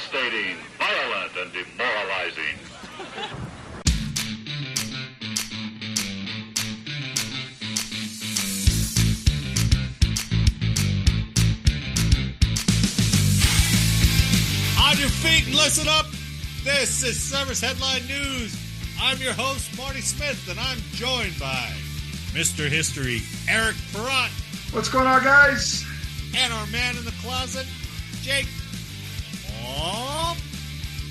devastating, violent, and demoralizing. On your feet and listen up. This is Service Headline News. I'm your host, Marty Smith, and I'm joined by Mr. History, Eric Perrott. What's going on, guys? And our man in the closet, Jake. Oh,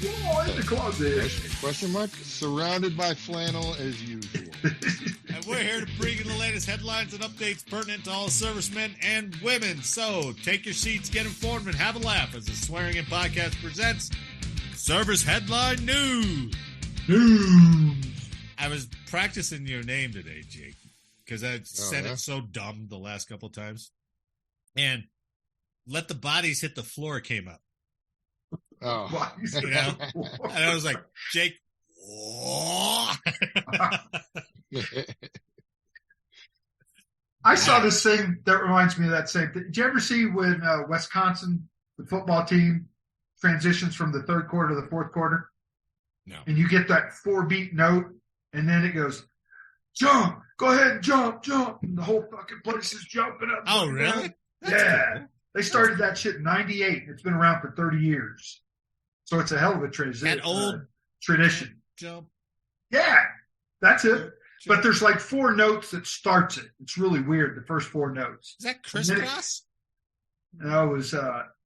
in the closet. Question mark? Surrounded by flannel as usual. And we're here to bring you the latest headlines and updates pertinent to all servicemen and women. So take your seats, get informed, and have a laugh as the Swearing In Podcast presents Service Headline News. I was practicing your name today, Jake, because I said it so dumb the last couple of times. And let the bodies hit the floor came up. Oh. You know? And I was like, Jake, I saw this thing that reminds me of that same thing. Did you ever see when Wisconsin, the football team, transitions from the third quarter to the fourth quarter? No. And you get that 4-beat note, and then it goes, jump, go ahead, jump, and the whole fucking place is jumping up. Oh, really? Yeah. Cool. They started that shit in 98. It's been around for 30 years. So it's a hell of a tradition. Jump. Yeah, that's it. But there's like 4 notes that starts it. It's really weird, the first 4 notes. Is that crisscross? No, it was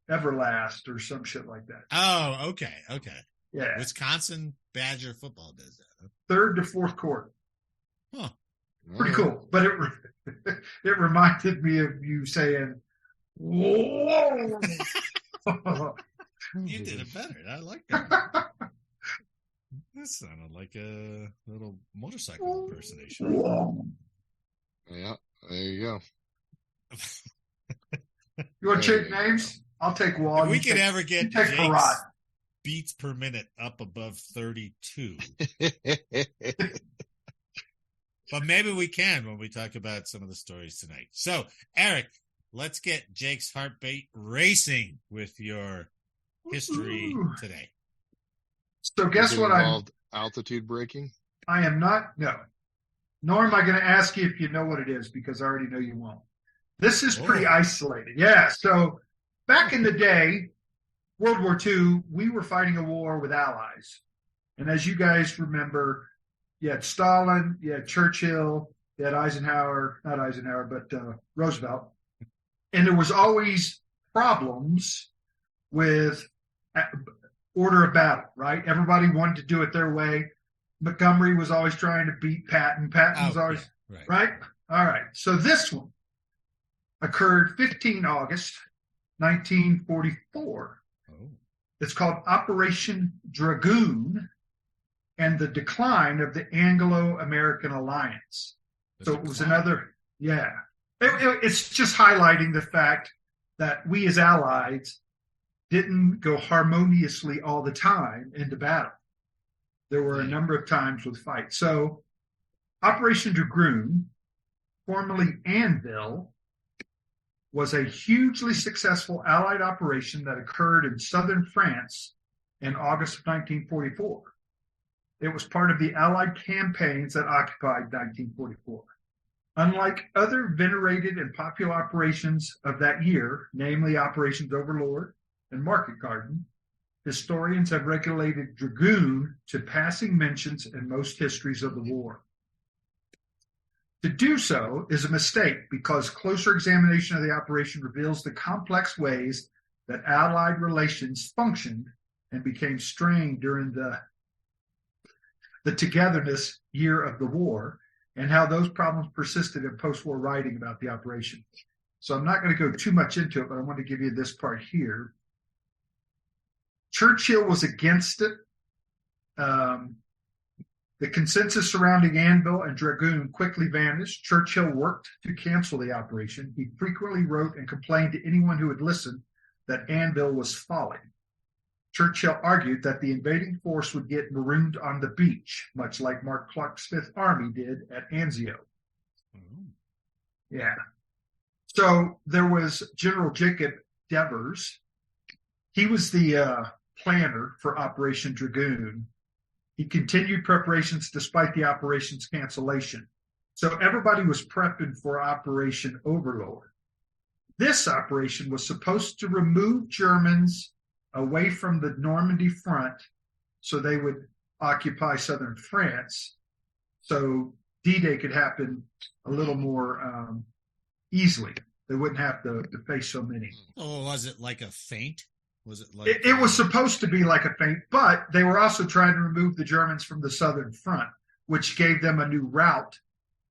Everlast or some shit like that. Oh, okay. Yeah. Wisconsin Badger football does that. Huh? Third to fourth quarter. Huh. Pretty cool. But it reminded me of you saying, whoa. You did it better. I like that. That sounded like a little motorcycle impersonation. Yeah, there you go. You want to change names? I'll take Wall. If we could ever get Jake's Parrot. beats per minute up above 32. But maybe we can when we talk about some of the stories tonight. So, Eric, let's get Jake's heartbeat racing with your history today. So guess what altitude braking? I am not, no. Nor am I going to ask you if you know what it is, because I already know you won't. This is pretty isolated. Yeah, so back in the day, World War II, we were fighting a war with allies. And as you guys remember, you had Stalin, you had Churchill, you had Roosevelt. And there was always problems with order of battle, right? Everybody wanted to do it their way. Montgomery was always trying to beat Patton. Patton was always, right? All right. So this one occurred 15 August, 1944. Oh. It's called Operation Dragoon and the Decline of the Anglo-American Alliance. So it was another, it's just highlighting the fact that we as allies didn't go harmoniously all the time into battle. There were a number of times with fights. So Operation Dragoon, formerly Anvil, was a hugely successful Allied operation that occurred in southern France in August of 1944. It was part of the Allied campaigns that occupied 1944. Unlike other venerated and popular operations of that year, namely Operations Overlord and Market Garden, historians have regulated Dragoon to passing mentions in most histories of the war. To do so is a mistake because closer examination of the operation reveals the complex ways that Allied relations functioned and became strained during the togetherness year of the war, and how those problems persisted in post-war writing about the operation. So I'm not going to go too much into it, but I want to give you this part here. Churchill was against it. The consensus surrounding Anvil and Dragoon quickly vanished. Churchill worked to cancel the operation. He frequently wrote and complained to anyone who would listen that Anvil was folly. Churchill argued that the invading force would get marooned on the beach, much like Mark Clark's Fifth Army did at Anzio. Yeah. So there was General Jacob Devers. He was the planner for Operation Dragoon. He continued preparations despite the operation's cancellation. So everybody was prepping for Operation Overlord. This operation was supposed to remove Germans away from the Normandy front so they would occupy southern France, so D-Day could happen a little more easily. They wouldn't have to face so many. Oh, was it like a feint? Was it like it was supposed to be like a feint, but they were also trying to remove the Germans from the southern front, which gave them a new route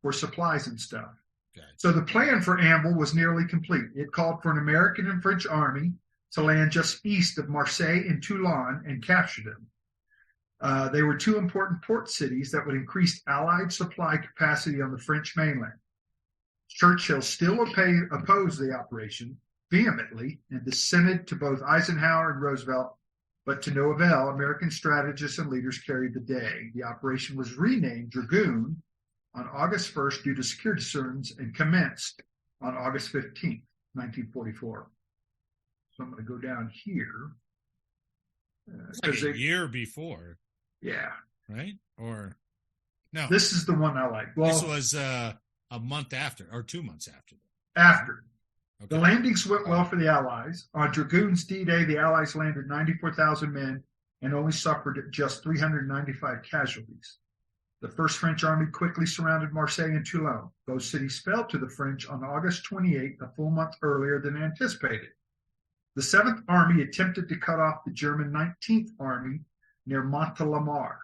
for supplies and stuff. Okay. So the plan for Anvil was nearly complete. It called for an American and French army to land just east of Marseille and Toulon and capture them. They were two important port cities that would increase Allied supply capacity on the French mainland. Churchill still opposed the operation vehemently and dissented to both Eisenhower and Roosevelt, but to no avail. American strategists and leaders carried the day. The operation was renamed Dragoon on August 1st due to security concerns and commenced on August 15th, 1944. So I'm going to go down here. It's like a year before. Yeah. Right? Or no. This is the one I like. Well, this was a month after or 2 months after. After. Okay. The landings went well for the Allies. On Dragoon's D-Day, the Allies landed 94,000 men and only suffered just 395 casualties. The First French Army quickly surrounded Marseille and Toulon. Both cities fell to the French on August 28th, a full month earlier than anticipated. The 7th Army attempted to cut off the German 19th Army near Montelimar.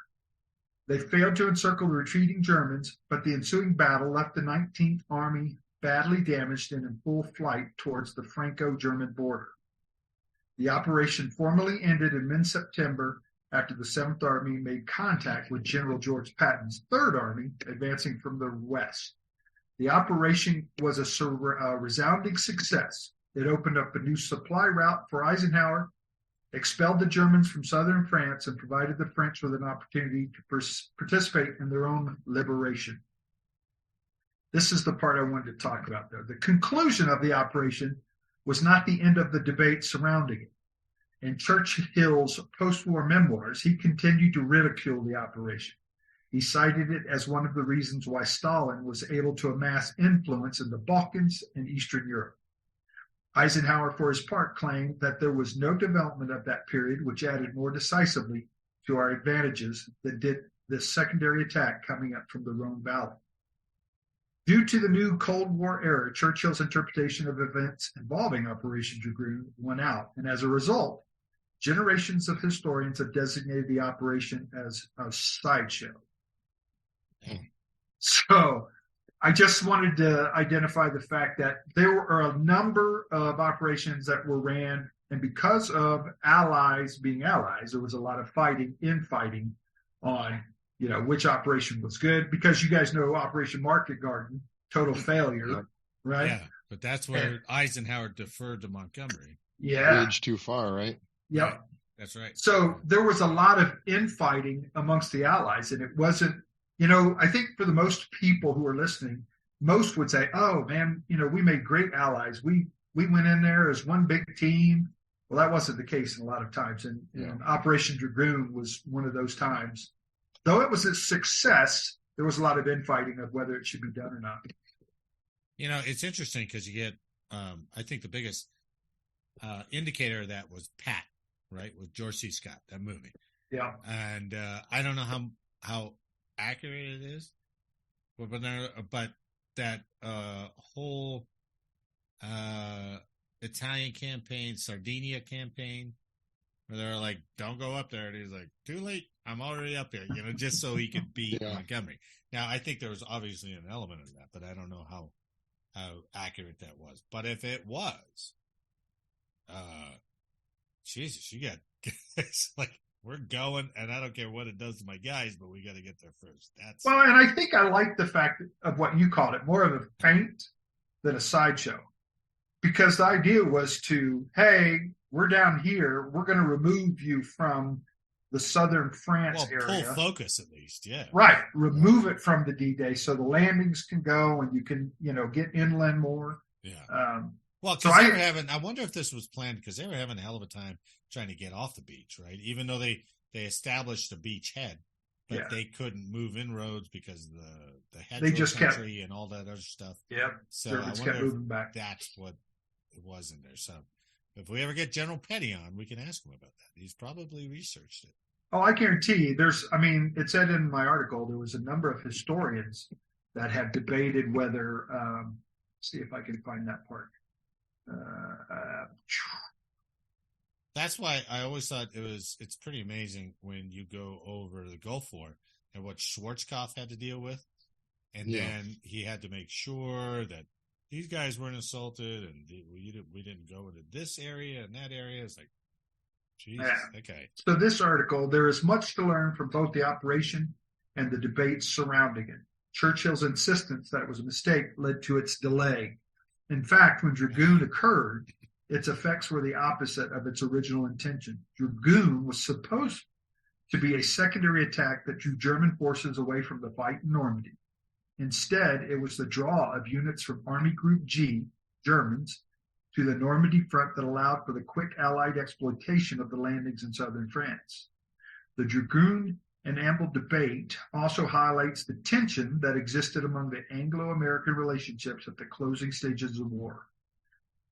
They failed to encircle the retreating Germans, but the ensuing battle left the 19th Army badly damaged and in full flight towards the Franco-German border. The operation formally ended in mid-September after the 7th Army made contact with General George Patton's 3rd Army, advancing from the west. The operation was a resounding success. It opened up a new supply route for Eisenhower, expelled the Germans from southern France, and provided the French with an opportunity to participate in their own liberation. This is the part I wanted to talk about, though. The conclusion of the operation was not the end of the debate surrounding it. In Churchill's post-war memoirs, he continued to ridicule the operation. He cited it as one of the reasons why Stalin was able to amass influence in the Balkans and Eastern Europe. Eisenhower, for his part, claimed that there was no development of that period which added more decisively to our advantages than did this secondary attack coming up from the Rhone Valley. Due to the new Cold War era, Churchill's interpretation of events involving Operation Dragoon won out, and as a result, generations of historians have designated the operation as a sideshow. So I just wanted to identify the fact that there were a number of operations that were ran, and because of allies being allies, there was a lot of infighting on, which operation was good, because you guys know Operation Market Garden, total failure, right? Yeah, but that's where Eisenhower deferred to Montgomery. Yeah. Bridge too far, right? Yep. Right. That's right. So there was a lot of infighting amongst the allies, and it wasn't, I think for the most people who are listening, most would say, oh man, we made great allies. We went in there as one big team. Well, that wasn't the case in a lot of times. And Operation Dragoon was one of those times. Though it was a success, there was a lot of infighting of whether it should be done or not. It's interesting because you get, I think the biggest indicator of that was Pat, right? With George C. Scott, that movie. Yeah. And I don't know how accurate it is, but that whole Italian campaign, Sardinia campaign, where they're like, don't go up there. And he's like, too late. I'm already up there, just so he could beat Montgomery. Now, I think there was obviously an element of that, but I don't know how accurate that was. But if it was, Jesus, you got, it's like, we're going, and I don't care what it does to my guys, but we got to get there first. Well, and I think I like the fact of what you called it, more of a feint than a sideshow. Because the idea was hey, we're down here, we're going to remove you from the southern France area. Full focus at least, yeah. Right. Remove it from the D-Day so the landings can go and you can, get inland more. Yeah. Well, So because I wonder if this was planned because they were having a hell of a time trying to get off the beach, right? Even though they established a beach head, but they couldn't move inroads because of the hedgerow country and all that other stuff. Yep. So Germans I wonder kept moving back. That's what it was in there. So if we ever get General Petty on, we can ask him about that. He's probably researched it. Oh, I guarantee it said in my article, there was a number of historians that have debated whether, see if I can find that part. That's why I always thought it's pretty amazing when you go over the Gulf War and what Schwarzkopf had to deal with. And then he had to make sure that these guys weren't assaulted and we didn't go into this area and that area. It's like, Jesus, okay. So this article, there is much to learn from both the operation and the debates surrounding it. Churchill's insistence that it was a mistake led to its delay. In fact, when Dragoon occurred, its effects were the opposite of its original intention. Dragoon was supposed to be a secondary attack that drew German forces away from the fight in Normandy. Instead, it was the draw of units from Army Group G, Germans, to the Normandy front that allowed for the quick Allied exploitation of the landings in southern France. The Dragoon and Amble debate also highlights the tension that existed among the Anglo-American relationships at the closing stages of war.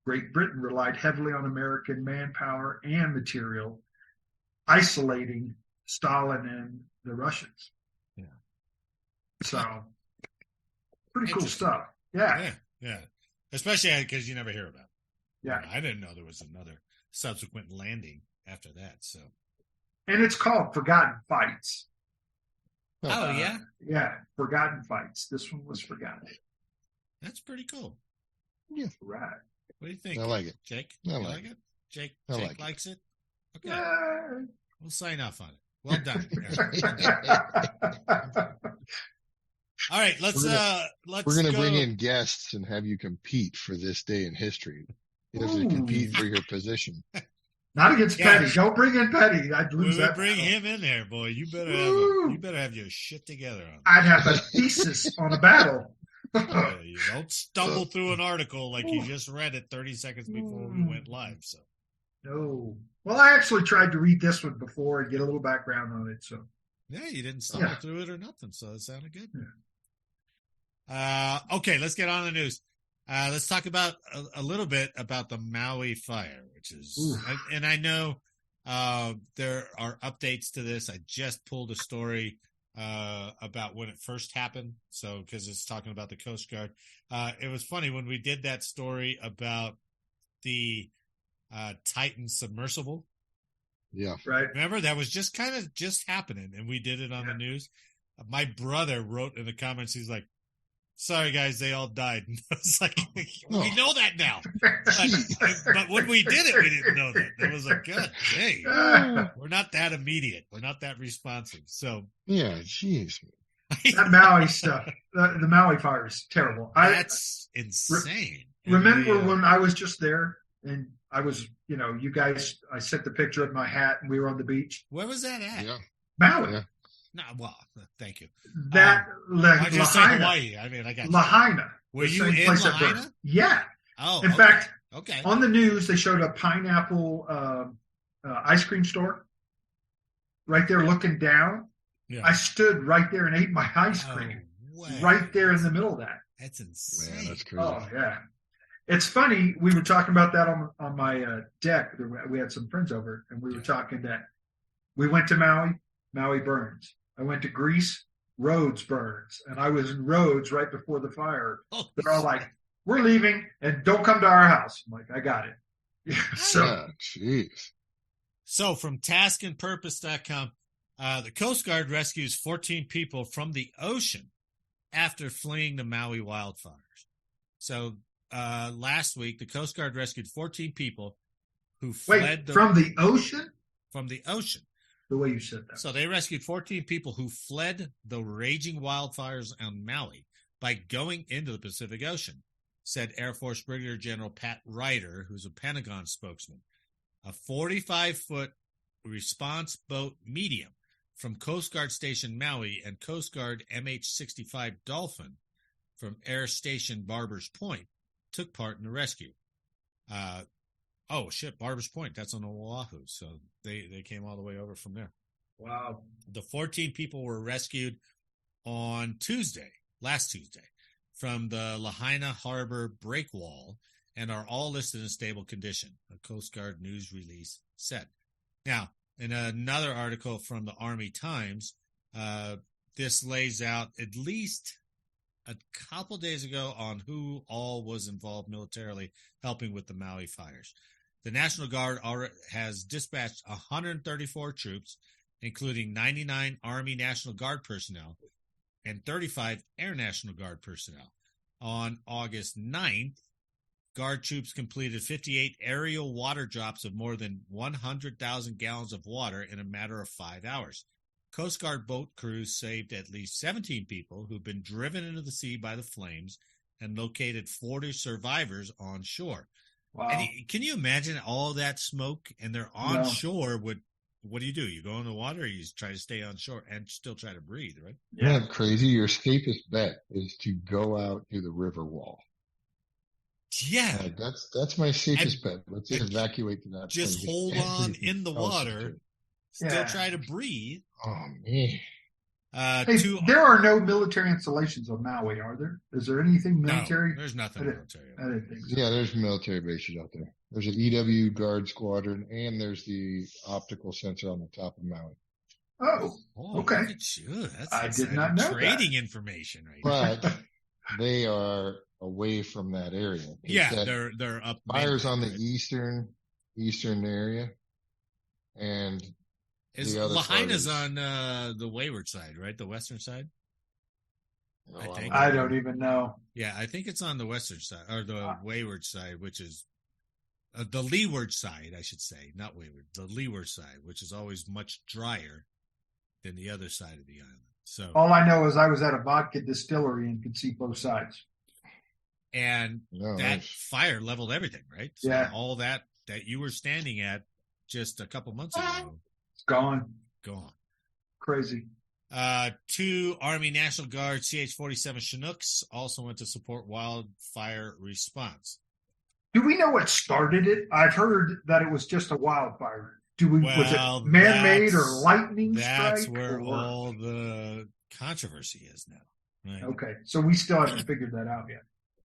Great Britain relied heavily on American manpower and material, isolating Stalin and the Russians. Yeah. So, pretty cool stuff. Yeah. Especially because you never hear about it. Yeah. I didn't know there was another subsequent landing after that. So, and it's called Forgotten Fights. Oh, yeah? Yeah, Forgotten Fights. This one was forgotten. That's pretty cool. Yeah. Right. What do you think? I like it. Jake? I You like it? Jake like likes it? Okay. Yeah. We'll sign off on it. Well done. All right, let's We're gonna go. bring in guests and have you compete for this day in history. You have to compete for your position. Not against Petty. Don't bring in Petty. I'd lose that. Bring him in there, boy. You better have your shit together on. I'd have a thesis on a battle. You don't stumble through an article like you just read it 30 seconds before we went live. So no. Well, I actually tried to read this one before and get a little background on it. So yeah, you didn't stumble through it or nothing. So it sounded good. Yeah. Okay, let's get on the news. Let's talk about a little bit about the Maui fire, which is, and I know there are updates to this. I just pulled a story about when it first happened. So, because it's talking about the Coast Guard. It was funny when we did that story about the Titan submersible. Yeah. Right. Remember, that was just happening, and we did it on the news. My brother wrote in the comments, he's like, sorry, guys, they all died. And I was like, we know that now. But when we did it, we didn't know that. It was like, God dang, we're not that immediate. We're not that responsive. So, yeah, jeez. That Maui stuff, the Maui fire is terrible. That's insane. Remember when I was just there and I was, you guys, I sent the picture of my hat and we were on the beach. Where was that at? Yeah. Maui. Yeah. No, well, thank you. That I just said Hawaii. I mean, I got Lahaina. Were you in Lahaina? Yeah. Oh, in fact, okay. On the news they showed a pineapple ice cream store right there looking down. Yeah. I stood right there and ate my ice cream right there in the middle of that. That's insane. Man, that's crazy. Oh yeah. It's funny. We were talking about that on my deck. We had some friends over, and we were talking that we went to Maui. Maui burns. I went to Greece. Rhodes burns, and I was in Rhodes right before the fire. They're all like, "We're leaving, and don't come to our house." I'm like, "I got it." So, jeez. So from taskandpurpose.com, the Coast Guard rescues 14 people from the ocean after fleeing the Maui wildfires. So last week, the Coast Guard rescued 14 people who fled from the ocean? From the ocean. The way you said that. So they rescued 14 people who fled the raging wildfires on Maui by going into the Pacific Ocean, said Air Force Brigadier General Pat Ryder, who's a Pentagon spokesman. A 45-foot response boat medium from Coast Guard Station Maui and Coast Guard MH-65 Dolphin from Air Station Barbers Point took part in the rescue. Oh shit, Barber's Point. That's on Oahu. So they came all the way over from there. Wow. The 14 people were rescued on last Tuesday, from the Lahaina Harbor breakwall and are all listed in stable condition, a Coast Guard news release said. Now, in another article from the Army Times, this lays out at least a couple days ago on who all was involved militarily helping with the Maui fires. The National Guard has dispatched 134 troops, including 99 Army National Guard personnel and 35 Air National Guard personnel. On August 9th, Guard troops completed 58 aerial water drops of more than 100,000 gallons of water in a matter of 5 hours. Coast Guard boat crews saved at least 17 people who've been driven into the sea by the flames and located 40 survivors on shore. Wow. And can you imagine all that smoke? And they're on shore with, what do? You go in the water, or you try to stay on shore and still try to breathe, right? Yeah, crazy. Your safest bet is to go out to the river wall. Yeah. That's my safest bet. Let's evacuate to that. Just hold on in the water, still try to breathe. Oh, man. There are no military installations on Maui, are there? Is there anything military? No, there's nothing military. I didn't think so. Yeah, there's military bases out there. There's an EW Guard Squadron, and there's the optical sensor on the top of Maui. Oh, okay. Look at you. I did not know trading information right now. But they are away from that area. Yeah, they're up. Fires on the eastern area, and is Lahaina's on the wayward side, right? The western side. I don't even know. Yeah, I think it's on the western side, or the wayward side, which is the leeward side, I should say, not wayward. The leeward side, which is always much drier than the other side of the island. So all I know is I was at a vodka distillery and could see both sides. And that fire leveled everything, right? So all that you were standing at just a couple months ago. It's gone. Crazy. 2 Army National Guard CH-47 Chinooks also went to support wildfire response. Do we know what started it? I've heard that it was just a wildfire. Was it man-made or lightning strike? That's where all the controversy is now. Right? Okay, so we still haven't figured that out yet.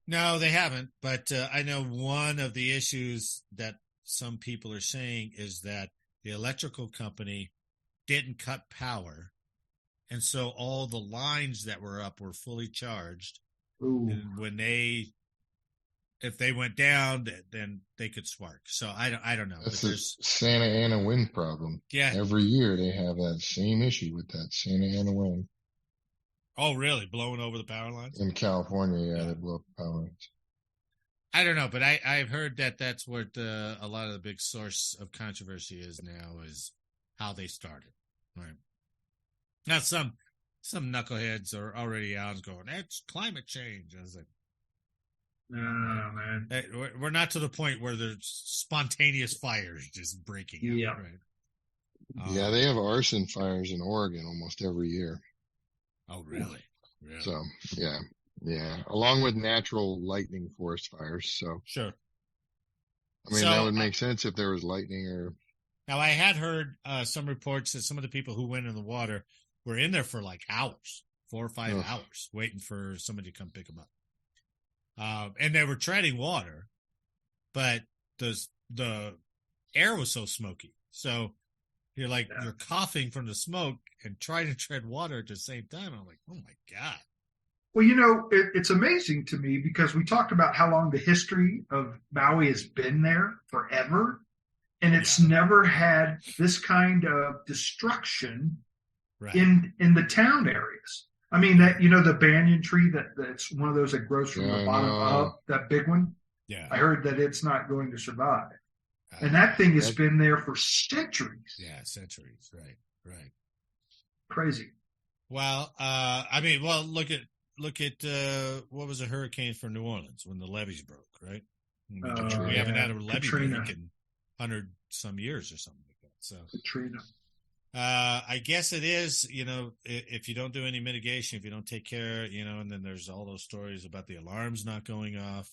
No, they haven't. But I know one of the issues that some people are saying is that the electrical company didn't cut power, and so all the lines that were up were fully charged. Ooh. And if they went down, then they could spark. So I don't know. That's the Santa Ana wind problem. Yeah. Every year they have that same issue with that Santa Ana wind. Oh, really? Blowing over the power lines? In California, they blow up power lines. I don't know, but I've heard that that's what a lot of the big source of controversy is now, is how they started. Right. Now, some knuckleheads are already out and going, "That's climate change." I was like, no, man. We're not to the point where there's spontaneous fires just breaking out. Yeah. Right? Yeah, they have arson fires in Oregon almost every year. Oh, really? So, yeah. Along with natural lightning forest fires. So, sure. I mean, that would make sense if there was lightning or. Now, I had heard some reports that some of the people who went in the water were in there for like hours, 4 or 5 hours, waiting for somebody to come pick them up. And they were treading water, but the air was so smoky. So you're coughing from the smoke and trying to tread water at the same time. I'm like, oh my God. Well, it's amazing to me because we talked about how long the history of Maui has been there forever. And it's never had this kind of destruction in the town areas. I mean, the banyan tree that's one of those that grows from the bottom up, that big one. Yeah. I heard that it's not going to survive. And that thing has been there for centuries. Yeah, centuries. Right. Crazy. Well, look at what was a hurricane for New Orleans when the levees broke, right? We haven't had a levee break in 100 some years or something like that. So Katrina. I guess it is, if you don't do any mitigation, if you don't take care, and then there's all those stories about the alarms not going off.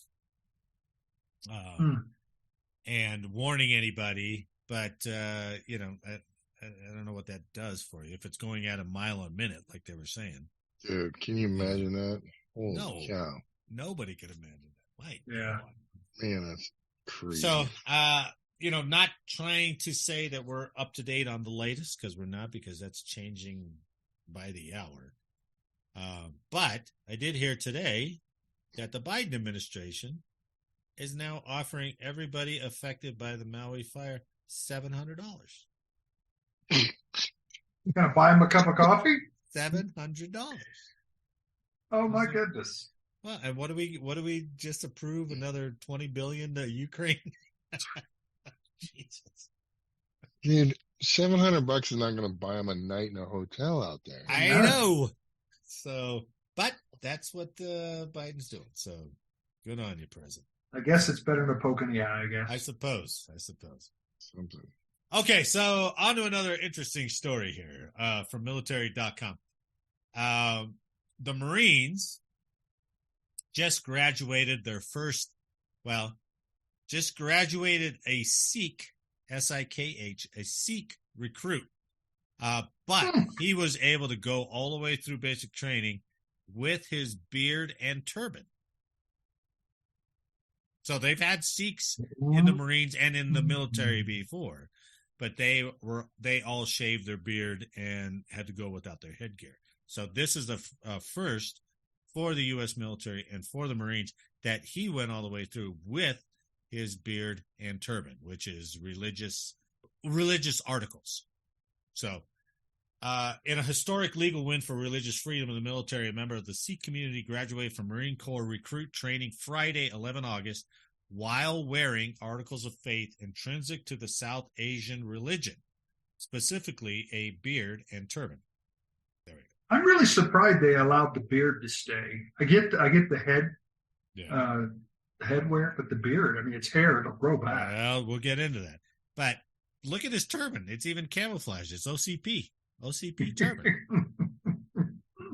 and warning anybody. But, I don't know what that does for you if it's going at a mile a minute, like they were saying. Dude, can you imagine that? Holy No. cow. Nobody could imagine that. My Yeah. God. Man, that's crazy. So, not trying to say that we're up to date on the latest, because we're not, because that's changing by the hour. But I did hear today that the Biden administration is now offering everybody affected by the Maui fire $700. You gonna buy him a cup of coffee? $700. Oh my goodness! Well, and what do we just approve? Another $20 billion to Ukraine? Jesus. Dude, $700 is not going to buy him a night in a hotel out there. I know. So, but that's what Biden's doing. So, good on you, President. I guess it's better than a poke in the eye. I guess. I suppose. Something. Okay, so on to another interesting story here from military.com. The Marines just graduated a Sikh, S-I-K-H, a Sikh recruit. But he was able to go all the way through basic training with his beard and turban. So they've had Sikhs in the Marines and in the military before, but they all shaved their beard and had to go without their headgear. So this is the first for the U.S. military and for the Marines that he went all the way through with his beard and turban, which is religious articles. So in a historic legal win for religious freedom in the military, a member of the Sikh community graduated from Marine Corps recruit training Friday, 11 August, while wearing articles of faith intrinsic to the South Asian religion, specifically a beard and turban. There we go. I'm really surprised they allowed the beard to stay. I get the head, headwear, but the beard, I mean, it's hair, it'll grow back. Well, we'll get into that. But look at his turban. It's even camouflaged. It's OCP turban.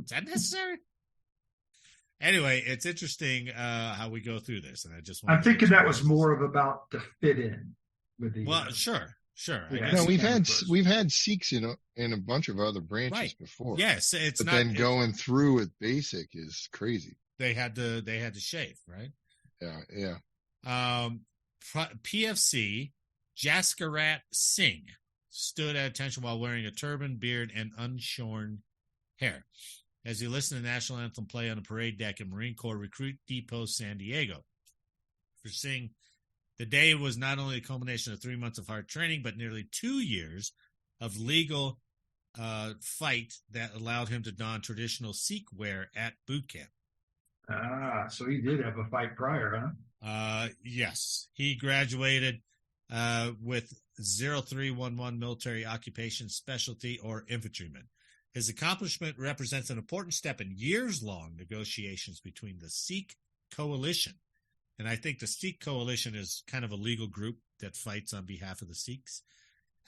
Is that necessary? Anyway, it's interesting how we go through this, and I'm thinking that was more of about to fit in with the. Well, sure. Yeah. No, we've had Sikhs in a bunch of other branches before. Yes, but then going through with basic is crazy. They had to shave, right? Yeah. PFC Jaskarat Singh stood at attention while wearing a turban, beard, and unshorn hair as he listened to the national anthem play on a parade deck in Marine Corps Recruit Depot, San Diego. For Singh, the day was not only a culmination of 3 months of hard training, but nearly 2 years of legal fight that allowed him to don traditional Sikh wear at boot camp. So he did have a fight prior, huh? Yes. He graduated with 0311 military occupation specialty or infantryman. His accomplishment represents an important step in years-long negotiations between the Sikh coalition. And I think the Sikh coalition is kind of a legal group that fights on behalf of the Sikhs.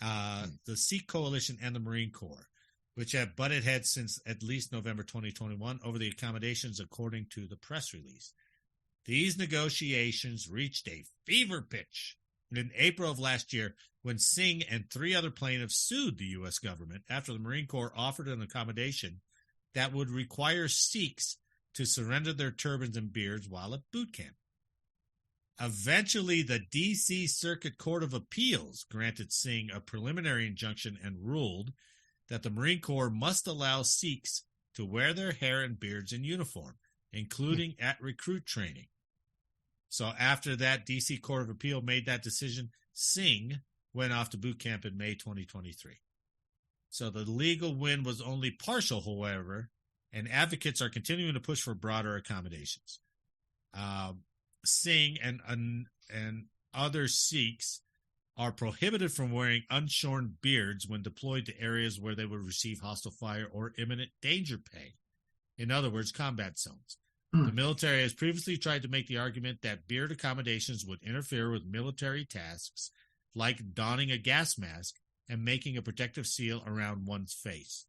The Sikh coalition and the Marine Corps, which have butted heads since at least November 2021 over the accommodations, according to the press release. These negotiations reached a fever pitch in April of last year when Singh and 3 other plaintiffs sued the U.S. government after the Marine Corps offered an accommodation that would require Sikhs to surrender their turbans and beards while at boot camp. Eventually, the D.C. Circuit Court of Appeals granted Singh a preliminary injunction and ruled that the Marine Corps must allow Sikhs to wear their hair and beards in uniform, including at recruit training. So after that, D.C. Court of Appeal made that decision, Singh went off to boot camp in May 2023. So the legal win was only partial, however, and advocates are continuing to push for broader accommodations. Singh and other Sikhs are prohibited from wearing unshorn beards when deployed to areas where they would receive hostile fire or imminent danger pay. In other words, combat zones. The military has previously tried to make the argument that beard accommodations would interfere with military tasks like donning a gas mask and making a protective seal around one's face.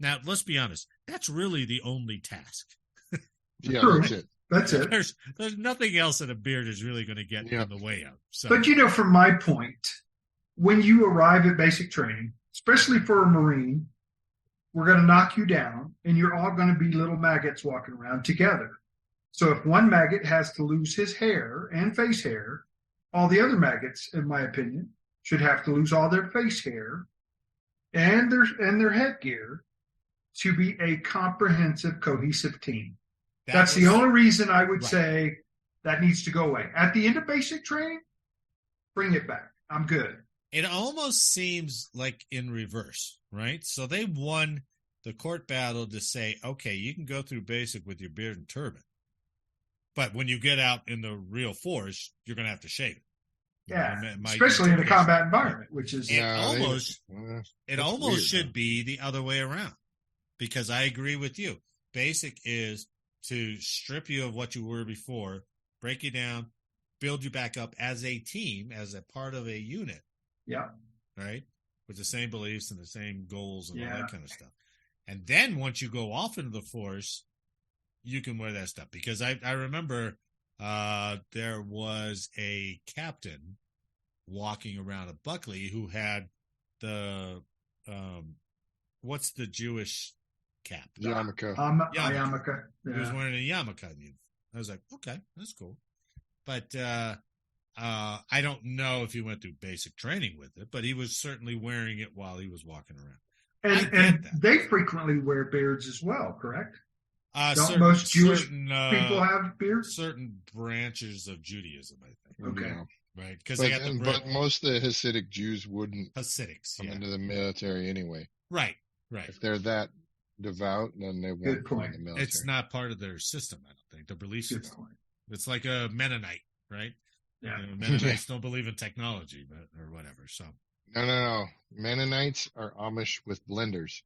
Now, let's be honest. That's really the only task. Yeah, that's it. That's it. There's nothing else that a beard is really going to get Yeah. in the way of. So, But from my point, when you arrive at basic training, especially for a Marine, we're going to knock you down, and you're all going to be little maggots walking around together. So if one maggot has to lose his hair and face hair, all the other maggots, in my opinion, should have to lose all their face hair and their headgear to be a comprehensive, cohesive team. That's the only reason I would say that needs to go away. At the end of basic training, bring it back. I'm good. It almost seems like in reverse, right? So they won the court battle to say, okay, you can go through basic with your beard and turban, but when you get out in the real force, you're going to have to shave it. Yeah, especially in a combat environment, which is it almost should be the other way around, because I agree with you. Basic is to strip you of what you were before, break you down, build you back up as a team, as a part of a unit. Yeah. Right? With the same beliefs and the same goals and all that kind of stuff. And then once you go off into the force, you can wear that stuff. Because I remember there was a captain walking around at Buckley who had the what's the Jewish cap? Yarmulke. Yarmulke. Yeah. He was wearing a yarmulke. I was like, okay, that's cool. But I don't know if he went through basic training with it, but he was certainly wearing it while he was walking around. And they frequently wear beards as well, correct? Don't most Jewish people have beards? Certain branches of Judaism, I think. Okay. Yeah. Right, because they got the but most of the Hasidic Jews wouldn't Hasidics come into the military anyway. Right. If they're that devout, then they won't come in the military. It's not part of their system, I don't think, their belief system. It's like a Mennonite, right? Yeah. Mennonites don't believe in technology, or whatever. So no. Mennonites are Amish with blenders.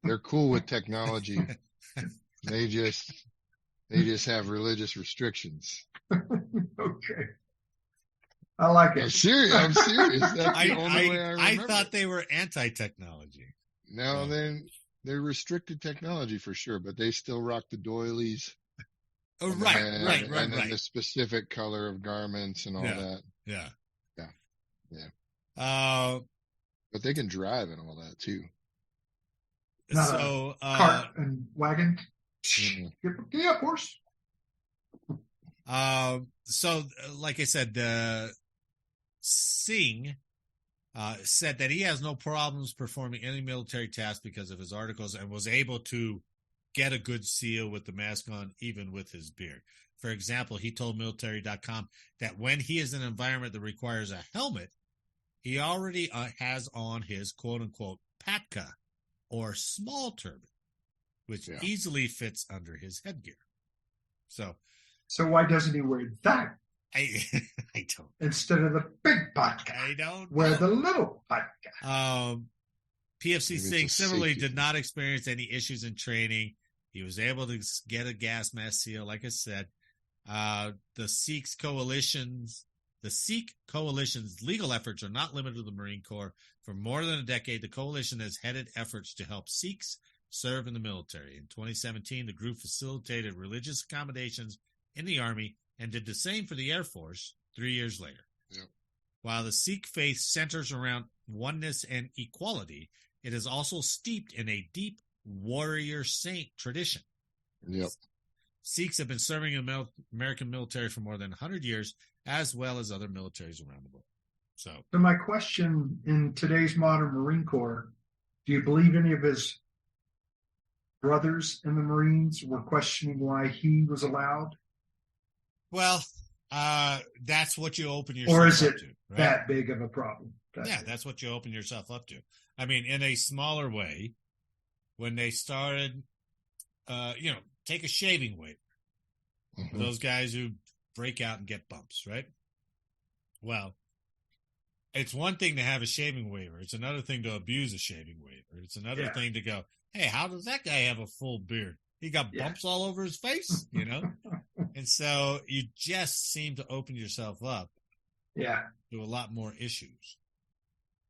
They're cool with technology. They just have religious restrictions. Okay. I like it. I'm serious. That's the only way I remember. I thought they were anti-technology. No, they're restricted technology for sure, but they still rock the doilies. Oh, right. And then the specific color of garments and all that. Yeah. But they can drive and all that too. So cart and wagon. Yeah, of course. So, like I said, Singh said that he has no problems performing any military task because of his articles, and was able to get a good seal with the mask on, even with his beard. For example, he told military.com that when he is in an environment that requires a helmet, he already has on his quote-unquote patka, or small turban, which easily fits under his headgear. So why doesn't he wear that? I don't. Instead of the big patka. I don't wear know. the little patka. PFC Singh similarly did not experience any issues in training. He was able to get a gas mask seal, like I said. The Sikh coalition's legal efforts are not limited to the Marine Corps. For more than a decade, the coalition has headed efforts to help Sikhs serve in the military. In 2017, the group facilitated religious accommodations in the Army and did the same for the Air Force 3 years later. Yep. While the Sikh faith centers around oneness and equality, it is also steeped in a deep warrior saint tradition. Yep. Sikhs have been serving in the American military for more than 100 years, as well as other militaries around the world. So my question in today's modern Marine Corps, do you believe any of his brothers in the Marines were questioning why he was allowed? Well, that's what you open yourself or is up it to. Right? That big of a problem? That's what you open yourself up to. I mean, in a smaller way, when they started, take a shaving waiver. Mm-hmm. Those guys who break out and get bumps, right? Well, it's one thing to have a shaving waiver. It's another thing to abuse a shaving waiver. It's another thing to go, hey, how does that guy have a full beard? He got bumps all over his face, And so you just seem to open yourself up to a lot more issues.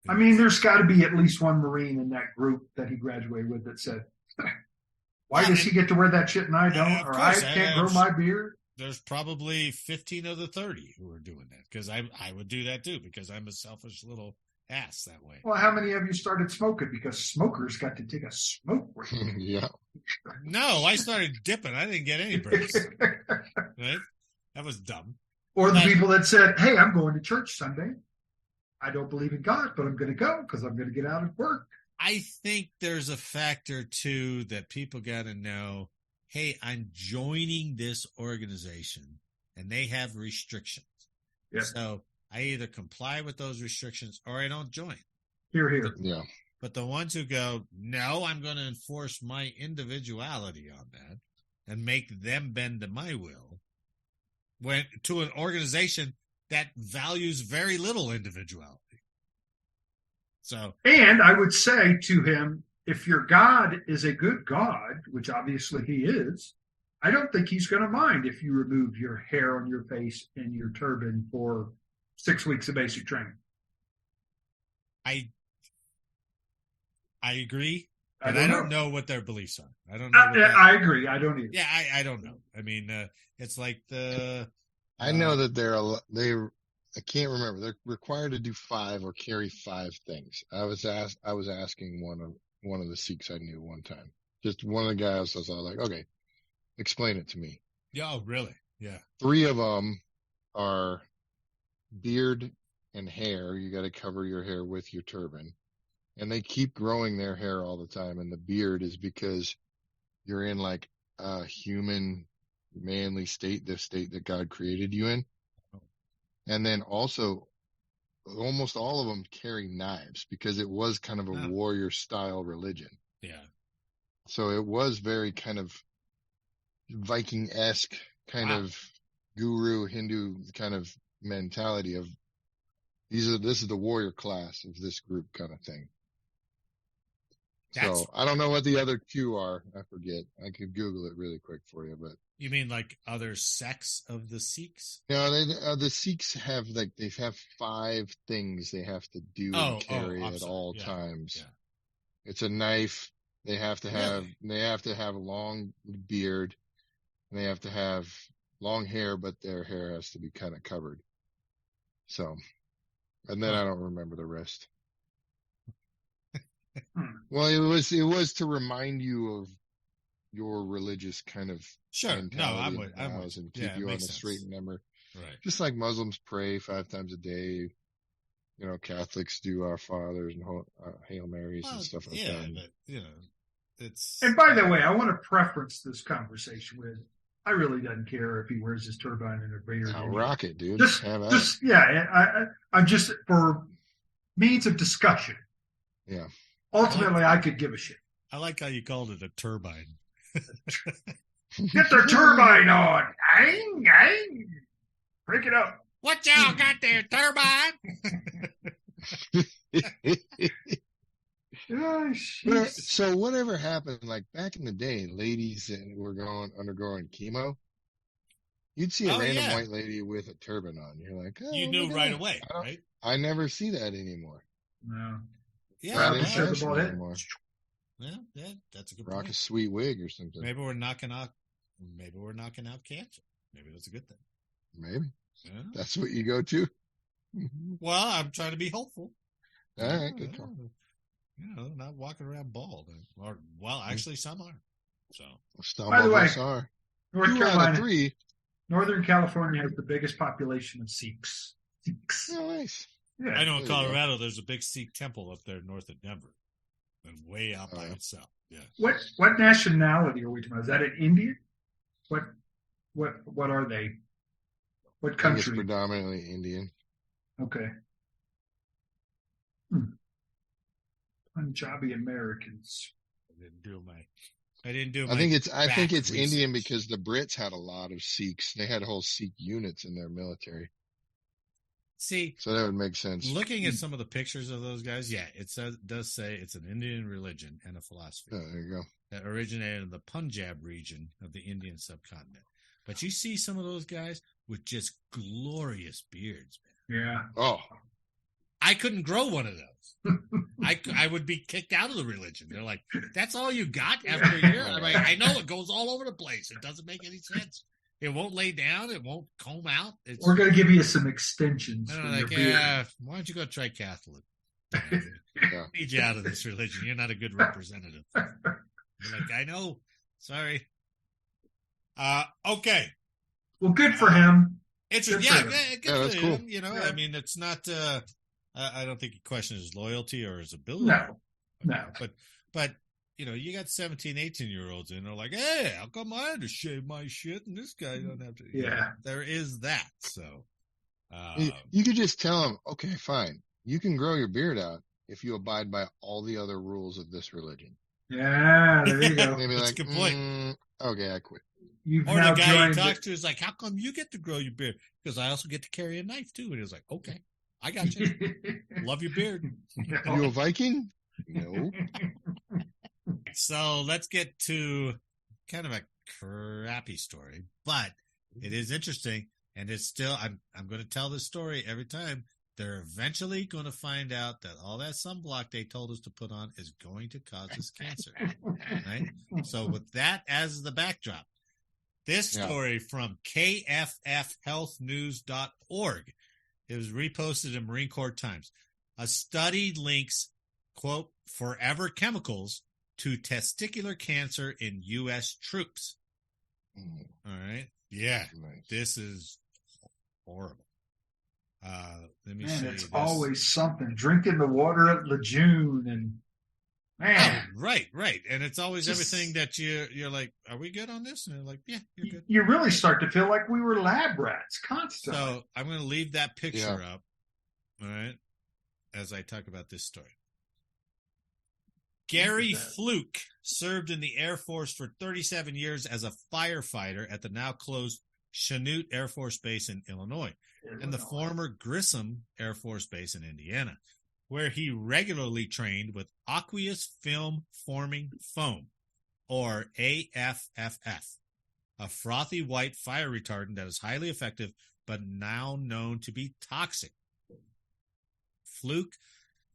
I mean, there's got to be at least one Marine in that group that he graduated with that said, why does he get to wear that shit and I don't? Or I can't grow my beard? there's probably 15 of the 30 who are doing that, because I would do that too, because I'm a selfish little ass that way. Well, how many of you started smoking? Because smokers got to take a smoke break. Yeah. No, I started dipping. I didn't get any breaks. Right? That was dumb. Or the people that said, hey, I'm going to church Sunday. I don't believe in God, but I'm going to go because I'm going to get out of work. I think there's a factor, too, that people got to know, hey, I'm joining this organization, and they have restrictions. Yeah. So I either comply with those restrictions or I don't join. Here. Yeah. But the ones who go, no, I'm going to enforce my individuality on that and make them bend to my will, went to an organization that values very little individuality. So, and I would say to him, if your God is a good God, which obviously he is, I don't think he's going to mind if you remove your hair on your face and your turban for 6 weeks of basic training. I agree. I don't know what their beliefs are. I don't know. I agree. I don't either. Yeah, I don't know. I mean, it's like I know that I can't remember. They're required to do 5 or carry 5 things. I was asking one of the Sikhs I knew one time. Just one of the guys. I was like, okay, explain it to me. Yeah, oh, really? Yeah. 3 of them are beard and hair. You got to cover your hair with your turban. And they keep growing their hair all the time. And the beard is because you're in like a human, manly state, the state that God created you in. And then also, almost all of them carry knives because it was kind of a warrior style religion. Yeah. So it was very kind of Viking-esque kind of guru Hindu kind of mentality of this is the warrior class of this group kind of thing. So I don't know what the other 2 are. I forget. I could Google it really quick for you, but. You mean like other sects of the Sikhs? No, the Sikhs have they have 5 things they have to do and carry at all times. Yeah. It's a knife. They have to have a long beard, and they have to have long hair, but their hair has to be kind of covered. So, and then I don't remember the rest. Well, it was to remind you of your religious kind of mentality. No, I'm with and keep you on the straight and narrow. Right. Just like Muslims pray 5 times a day. You know, Catholics do Our Fathers and Hail Marys and stuff like that. But, it's. And by the way, I want to preference this conversation with, I really doesn't care if he wears his turban and a beard. I'll rock it, dude. I'm just for means of discussion. Yeah. Ultimately, I could give a shit. I like how you called it a turbine. Get the turbine on. Ang, ang. Break it up. What y'all got there, turbine? So whatever happened, like back in the day, ladies that were undergoing chemo, you'd see a random white lady with a turban on. You're like, oh, you knew right away, right? I never see that anymore. No. Yeah, anymore. Yeah, that's a good Rock point. a sweet wig or something. Maybe we're knocking out cancer. Maybe that's a good thing. Maybe. Yeah. That's what you go to. Well, I'm trying to be hopeful. All right, good call. Mm-hmm. Not walking around bald. Actually, some are. So, by the way, North Carolina, 3. Northern California has the biggest population of Sikhs. Oh, nice. Yeah, I know in Colorado there's a big Sikh temple up there north of Denver, and way out by itself. Yeah. What nationality are we talking about? Is that an Indian? What are they? What country? I think it's predominantly Indian. Okay. Punjabi Americans. I didn't do my. I think it's Indian because the Brits had a lot of Sikhs. They had whole Sikh units in their military. See, so that would make sense. Looking at some of the pictures of those guys, it does say it's an Indian religion and a philosophy. Oh, there you go. That originated in the Punjab region of the Indian subcontinent. But you see some of those guys with just glorious beards, man. Yeah. Oh. I couldn't grow one of those. I would be kicked out of the religion. They're like, that's all you got after a year? I'm like, I know it goes all over the place. It doesn't make any sense. It won't lay down. It won't comb out. We're going to give you some extensions for like, your beard. why don't you go try Catholic? Yeah. Need you out of this religion. You're not a good representative. You're like, I know. Sorry. Okay. Well, good for him. It's Good yeah, for him. good Yeah, that's for cool. him. You know, Yeah. I mean, it's not. I don't think he questions his loyalty or his ability. No. But you know, you got 17, 18-year-olds and they're like, hey, how come I had to shave my shit and this guy don't have to? You know, Yeah. there is that. So, You could just tell them, okay, fine. You can grow your beard out if you abide by all the other rules of this religion. Yeah, there you go. They'd be That's like, a good point. Okay, I quit. You've or now the guy he joined talks to is like, how come you get to grow your beard? Because I also get to carry a knife too. And he was like, okay, I got you. Love your beard. You a Viking? No. So let's get to kind of a crappy story, but it is interesting. And it's still, I'm going to tell this story every time. They're eventually going to find out that all that sunblock they told us to put on is going to cause us cancer. Right? So with that as the backdrop, this story from kffhealthnews.org. It was reposted in Marine Corps Times. A study links, quote, forever chemicals to testicular cancer in U.S. troops. All right. Yeah. Nice. This is horrible. Let me Man, show it's you this. always something. Drinking the water at Lejeune and man. Oh, right. And it's always Just- everything that you're like, are we good on this? And they're like, yeah, you're good. You really start to feel like we were lab rats constantly. So I'm going to leave that picture up, all right, as I talk about this story. Gary Look at that. Fluke served in the Air Force for 37 years as a firefighter at the now closed Chanute Air Force Base in Illinois and the former Grissom Air Force Base in Indiana, where he regularly trained with aqueous film forming foam, or AFFF, a frothy white fire retardant that is highly effective but now known to be toxic. Fluke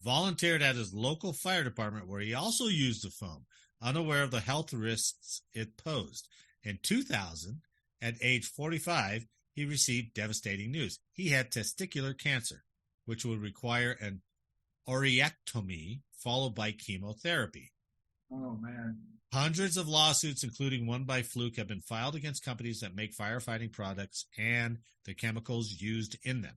volunteered at his local fire department where he also used the foam, unaware of the health risks it posed. In 2000, at age 45, he received devastating news. He had testicular cancer, which would require an orectomy followed by chemotherapy. Oh, man. Hundreds of lawsuits, including one by Fluke, have been filed against companies that make firefighting products and the chemicals used in them.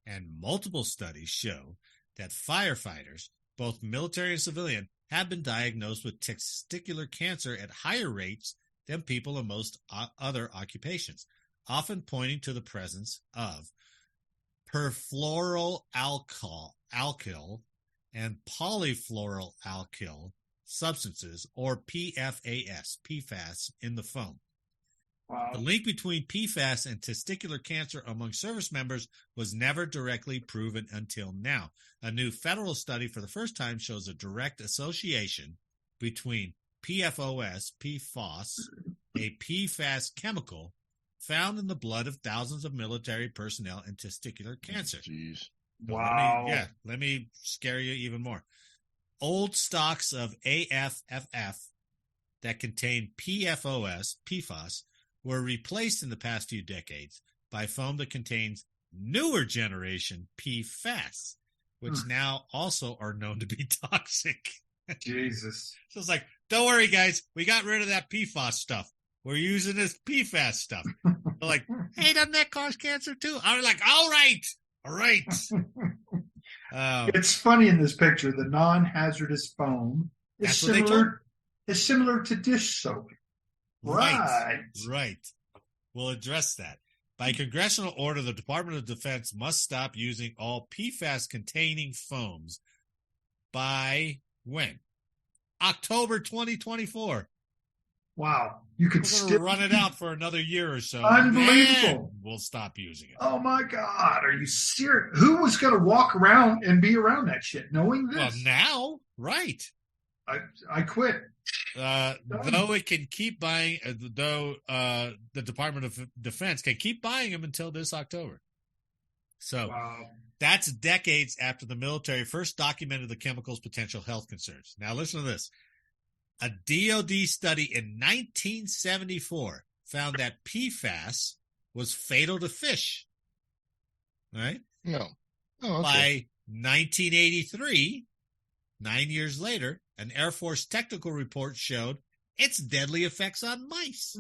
And multiple studies show that firefighters, both military and civilian, have been diagnosed with testicular cancer at higher rates than people in most other occupations, often pointing to the presence of perfluoroalkyl and polyfluoroalkyl substances, or PFAS, in the foam. Wow. The link between PFAS and testicular cancer among service members was never directly proven until now. A new federal study for the first time shows a direct association between PFOS, a PFAS chemical found in the blood of thousands of military personnel, and testicular cancer. Jeez. So Wow. let me scare you even more. Old stocks of AFFF that contain PFOS, were replaced in the past few decades by foam that contains newer generation PFAS, which now also are known to be toxic. Jesus. So it's like, don't worry, guys. We got rid of that PFAS stuff. We're using this PFAS stuff. They're like, hey, doesn't that cause cancer too? I was like, all right. It's funny in this picture. The non-hazardous foam is That's what they told- similar to dish soap. Right. We'll address that. By congressional order, the Department of Defense must stop using all PFAS-containing foams by when? October 2024. Wow. You could We're going to still run it out for another year or so. Unbelievable. Then we'll stop using it. Oh my God. Are you serious? Who was going to walk around and be around that shit knowing this? Well, now, right. I quit. Though it can keep buying, the Department of Defense can keep buying them until this October. So Wow. that's decades after the military first documented the chemical's potential health concerns. Now listen to this. A DOD study in 1974 found that PFAS was fatal to fish. Right? No. Oh, okay. By 1983, 9 years later, an Air Force technical report showed its deadly effects on mice.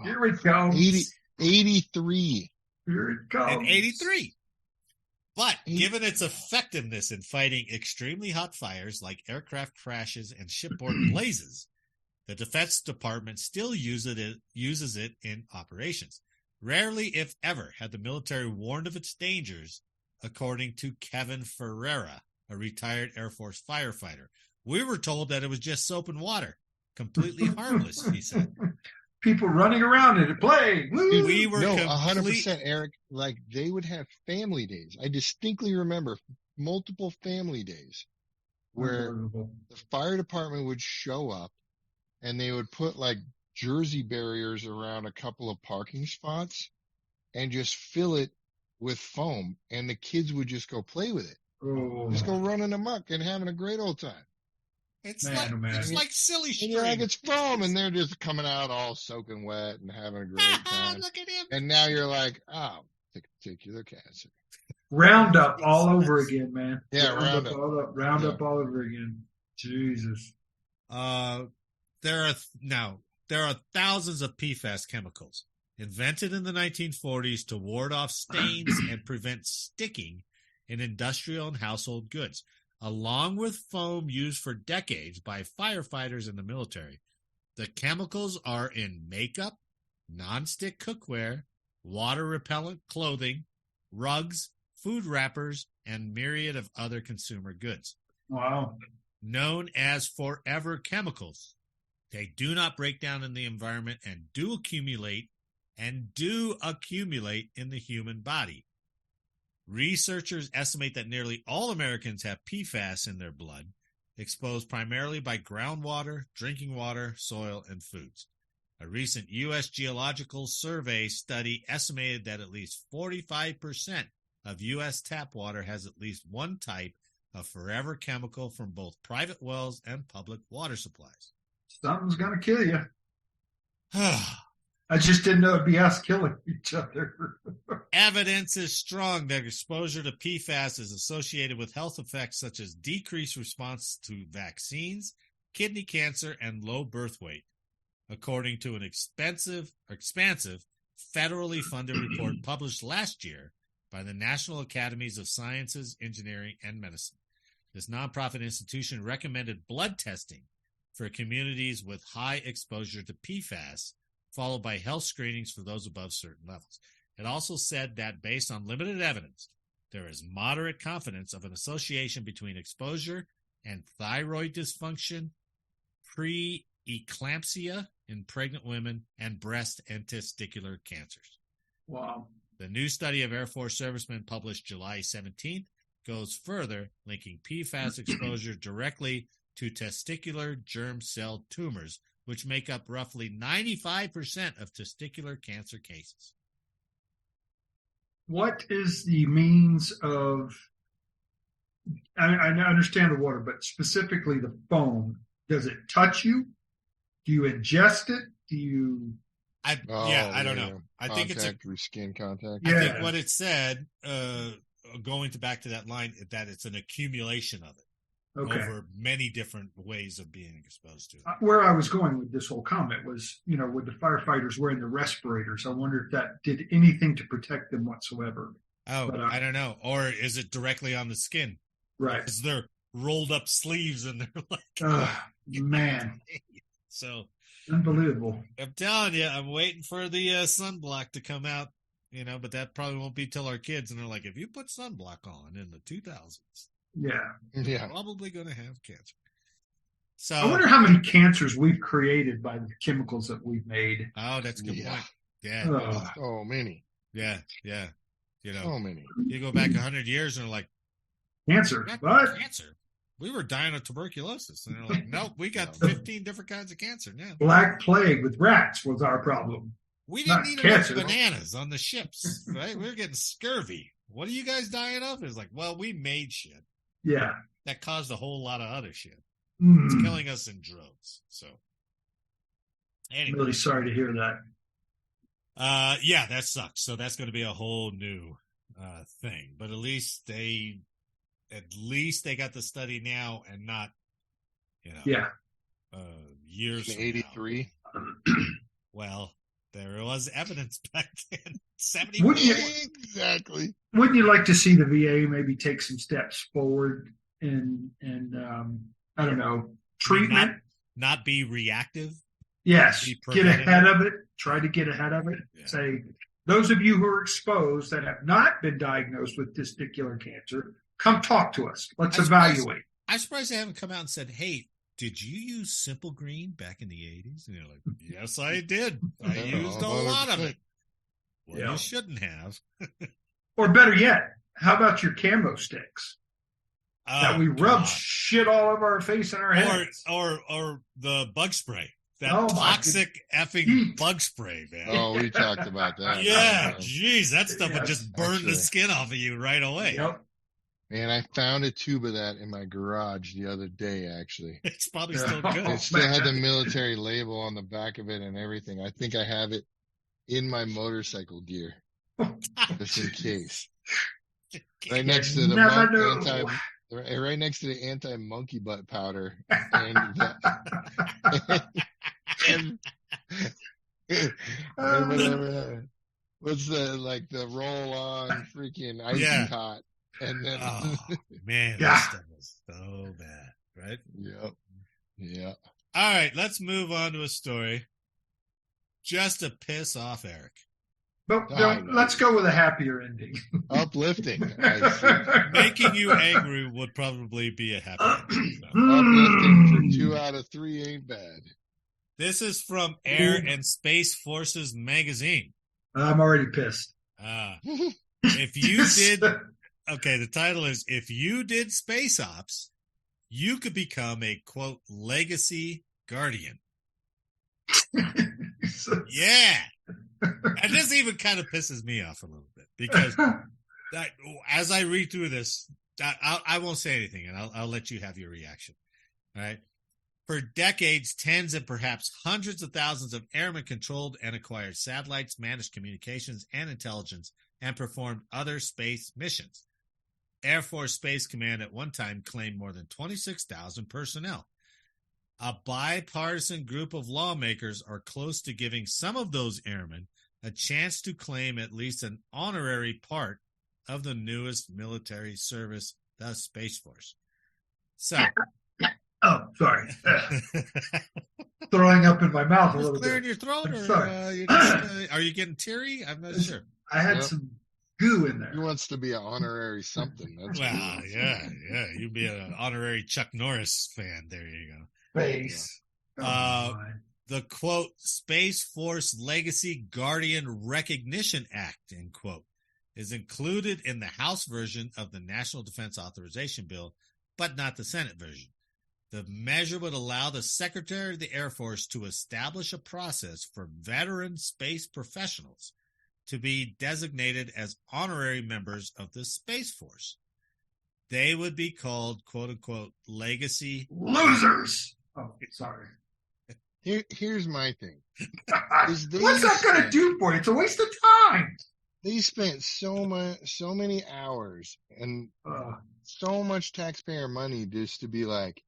Here we go. 83. Here it comes. In 83. But given its effectiveness in fighting extremely hot fires like aircraft crashes and shipboard blazes, the Defense Department still uses it in operations. Rarely, if ever, had the military warned of its dangers, according to Kevin Ferreira, a retired Air Force firefighter. We were told that it was just soap and water, completely harmless, he said. People running around in it, playing. Woo! We were 100%, Eric. Like, they would have family days. I distinctly remember multiple family days where the fire department would show up and they would put like Jersey barriers around a couple of parking spots and just fill it with foam, and the kids would just go play with it. Oh. Just go running amok and having a great old time. It's like silly string. And you're like, it's foam, and they're just coming out all soaking wet and having a great time. Look at him. And now you're like, oh, testicular cancer. Roundup all over again, man. Yeah, Roundup. Roundup all over again. Jesus. There are thousands of PFAS chemicals invented in the 1940s to ward off stains and prevent sticking in industrial and household goods, along with foam used for decades by firefighters in the military. The chemicals are in makeup, nonstick cookware, water-repellent clothing, rugs, food wrappers, and myriad of other consumer goods. Wow. Known as forever chemicals. They do not break down in the environment and do accumulate in the human body. Researchers estimate that nearly all Americans have PFAS in their blood, exposed primarily by groundwater, drinking water, soil, and foods. A recent U.S. Geological Survey study estimated that at least 45% of U.S. tap water has at least one type of forever chemical from both private wells and public water supplies. Something's going to kill you. I just didn't know it'd be us killing each other. Evidence is strong that exposure to PFAS is associated with health effects such as decreased response to vaccines, kidney cancer, and low birth weight, according to an expansive, federally funded report published last year by the National Academies of Sciences, Engineering, and Medicine. This nonprofit institution recommended blood testing for communities with high exposure to PFAS, followed by health screenings for those above certain levels. It also said that based on limited evidence, there is moderate confidence of an association between exposure and thyroid dysfunction, preeclampsia in pregnant women, and breast and testicular cancers. Wow. The new study of Air Force servicemen published July 17th goes further, linking PFAS exposure directly to testicular germ cell tumors, which make up roughly 95% of testicular cancer cases. What is the means of, I understand the water, but specifically the foam, does it touch you? Do you ingest it? Do you? I don't know. I think it's through skin contact. Yeah. I think what it said, back to that line, that it's an accumulation of it. Okay. Over many different ways of being exposed to it. Where I was going with this whole comment was, with the firefighters wearing the respirators, I wonder if that did anything to protect them whatsoever. Oh, but, I don't know. Or is it directly on the skin? Right. Is there rolled up sleeves and they're like, man. So unbelievable. I'm telling you, I'm waiting for the sunblock to come out, but that probably won't be till our kids. And they're like, if you put sunblock on in the 2000s, yeah, probably going to have cancer. So I wonder how many cancers we've created by the chemicals that we've made. Oh, that's a good point. Yeah. So many. Yeah. So many. You go back 100 years and they're like, cancer. What? Cancer. We were dying of tuberculosis. And they're like, nope, we got 15 different kinds of cancer now. Black plague with rats was our problem. We didn't eat enough bananas on the ships, right? We were getting scurvy. What are you guys dying of? It's like, well, we made shit. Yeah. That caused a whole lot of other shit. Mm. It's killing us in droves. So, I'm Anyway. really sorry to hear that. Yeah, that sucks. So that's going to be a whole new thing. But at least they got the study now and not, Yeah. Years In from 83. now. Well, there was evidence back then. 70. Exactly. Wouldn't you like to see the VA maybe take some steps forward in I don't know, treatment? Not be reactive. Yes, Be get preventative. ahead of it. Try to get ahead of it. Yeah. Say, those of you who are exposed that have not been diagnosed with testicular cancer, come talk to us. Let's evaluate. I'm surprised they haven't come out and said, "Hey, did you use Simple Green back in the 80s?" And you're like, "Yes, I did. I used a lot of it." Well, Yeah. you shouldn't have. Or better yet, how about your camo sticks that we rub God. shit all over our face and our heads? Or the bug spray. That Oh, my toxic effing Heat. bug spray, man. Oh, we talked about that. Yeah, geez, that stuff would Yes, just burn the actually. skin off of you right away. Yep. Man, I found a tube of that in my garage the other day, actually. It's probably still Oh, good. It still had the man. military label on the back of it and everything. I think I have it in my motorcycle gear, just in case. Right next to the Never know. right next to the anti-monkey butt powder. And, and, and whatever. What's the roll on freaking icy Yeah. hot? And then, Oh, man, Yeah. that stuff was so bad, right? yeah. All right, let's move on to a story just to piss off Eric. But Oh, let's go with a happier ending. Uplifting. I see. Making you angry would probably be a happy ending. So. Uplifting for 2 out of 3 ain't bad. This is from Air and Space Forces magazine. I'm already pissed. If you did, okay, the title is, if you did space ops, you could become a, quote, legacy guardian. Yeah. And this even kind of pisses me off a little bit because as I read through this, I won't say anything and I'll let you have your reaction. All right. For decades, tens and perhaps hundreds of thousands of airmen controlled and acquired satellites, managed communications and intelligence, and performed other space missions. Air Force Space Command at one time claimed more than 26,000 personnel. A bipartisan group of lawmakers are close to giving some of those airmen a chance to claim at least an honorary part of the newest military service, the Space Force. So, Oh, sorry. Throwing up in my mouth a little clearing bit. your throat, I'm or sorry. are you getting teary? I'm not sure. I had Yep. some goo in He there. wants to be an honorary something. That's what he Well, wants. yeah. You'd be an honorary Chuck Norris fan. There you go. Face. Come on. The quote, Space Force Legacy Guardian Recognition Act, end quote, is included in the House version of the National Defense Authorization Bill, but not the Senate version. The measure would allow the Secretary of the Air Force to establish a process for veteran space professionals to be designated as honorary members of the Space Force. They would be called, quote unquote, legacy Losers. Oh, sorry. Here's my thing. What's that going to do for you? It's a waste of time. They spent so many hours and so much taxpayer money just to be like,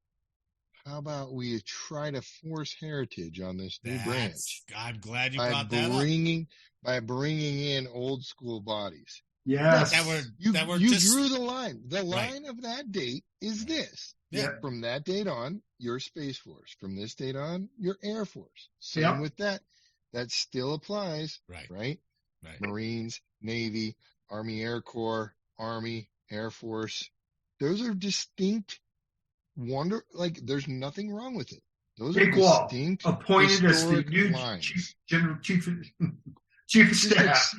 how about we try to force heritage on this new branch I'm glad you by brought that up. by bringing in old school bodies? Yes. You just drew the line. The Right. line of that date is this. Yeah. From that date on, your Space Force. From this date on, your Air Force. Same Yeah. with that. That still applies, Right. right? Right. Marines, Navy, Army Air Corps, Army, Air Force. Those are distinct there's nothing wrong with it. Those Big are Wall, distinct appointed as the historic new lines. chief of Just staff.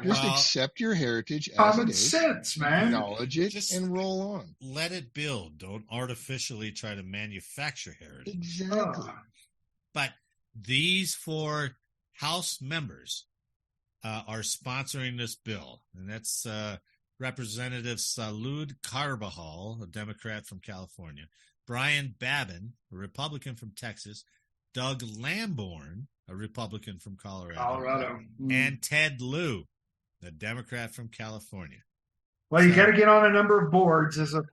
Just Well, accept your heritage as it Common is, sense, man. acknowledge it, Just- and roll on. Let it build. Don't artificially try to manufacture heritage. Exactly. But these 4 House members are sponsoring this bill, and that's Representative Salud Carbajal, a Democrat from California, Brian Babin, a Republican from Texas, Doug Lamborn, a Republican from Colorado. and Ted Lieu, the Democrat from California. Well, you got to get on a number of boards as a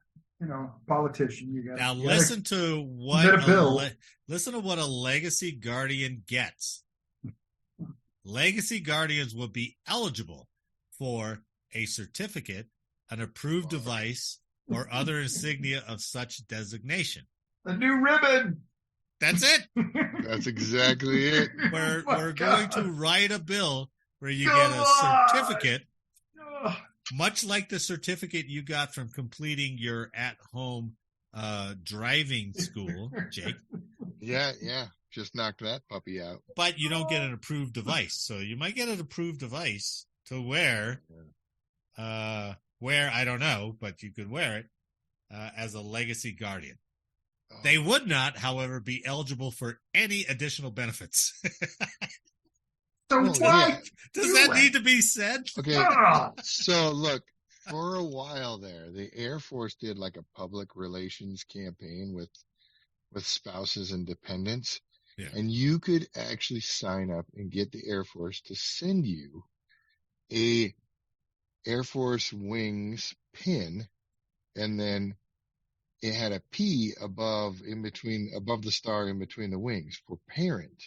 politician. You got listen to what a legacy guardian gets. Legacy guardians will be eligible for a certificate, an approved device, or other insignia of such designation. A new ribbon. That's it. That's exactly it. We're going to write a bill where you get a certificate, much like the certificate you got from completing your at-home driving school, Jake. Yeah. Just knocked that puppy out. But you don't get an approved device. So you might get an approved device to wear, I don't know, but you could wear it as a legacy guardian. They would not, however, be eligible for any additional benefits. So why does that need to be said? Okay. So look, for a while there, the Air Force did like a public relations campaign with spouses and dependents. Yeah. And you could actually sign up and get the Air Force to send you a Air Force Wings pin, and then it had a P above the star in between the wings for parent,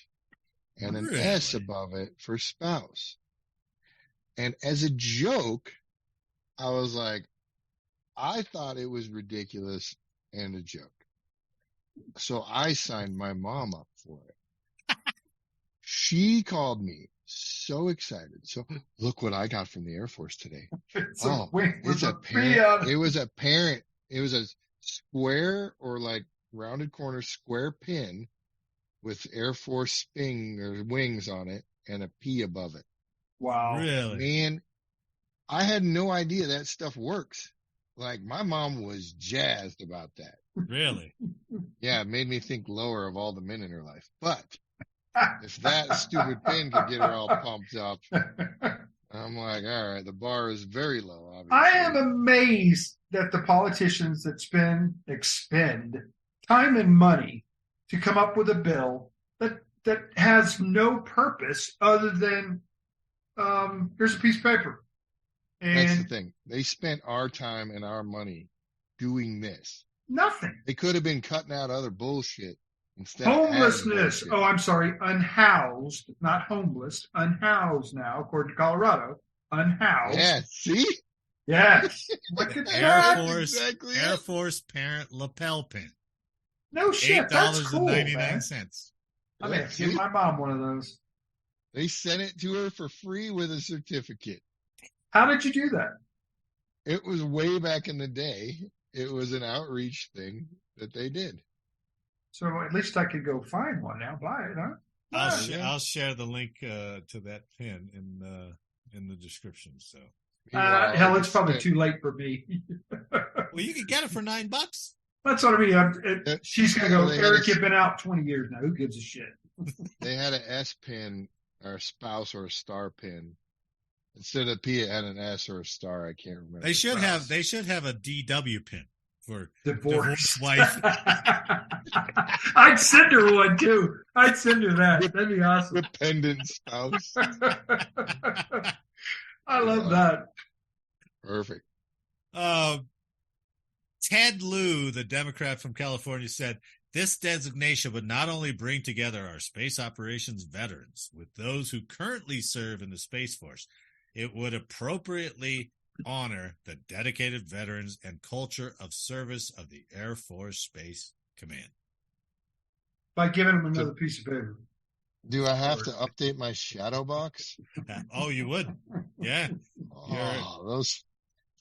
and an S above it for spouse. And as a joke, I was like, I thought it was ridiculous and a joke. So I signed my mom up for it. She called me so excited. So look what I got from the Air Force today. It's a parent. It was a parent. It was a square or like rounded corner square pin with Air Force wings on it and a P above it. Wow. Really? Man, I had no idea that stuff works. Like, my mom was jazzed about that. Really? Yeah, it made me think lower of all the men in her life. But if that stupid pin could get her all pumped up, I'm like, all right, the bar is very low, obviously. I am amazed that the politicians that expend time and money to come up with a bill that has no purpose other than here's a piece of paper. And that's the thing. They spent our time and our money doing this. Nothing. They could have been cutting out other bullshit instead. Homelessness. Oh, I'm sorry. Unhoused, not homeless. Unhoused now, according to Colorado. Unhoused. Yeah, see? Yes. Look at that. Air Force parent lapel pin. No shit. That's cool, $8.99. I'm going to give my mom one of those. They sent it to her for free with a certificate. How did you do that? It was way back in the day. It was an outreach thing that they did. So at least I could go find one now, buy it, huh? I'll share the link to that pin in the description. So, hell, it's probably too late for me. Well, you can get it for $9. That's what I mean. She's gonna go. Eric, you've been out 20 years now. Who gives a shit? They had an S pin or a spouse or a star pin. Instead of P, it had an S or a star. I can't remember. They should have a DW pin for divorce wife. I'd send her one too. I'd send her that. That'd be awesome. Dependent spouse. I love that. Perfect. Ted Lieu, the Democrat from California, said this designation would not only bring together our space operations veterans with those who currently serve in the Space Force, it would appropriately honor the dedicated veterans and culture of service of the Air Force Space Command. By giving them another piece of paper. Do I have to update my shadow box? Oh, you would? Yeah. Oh, those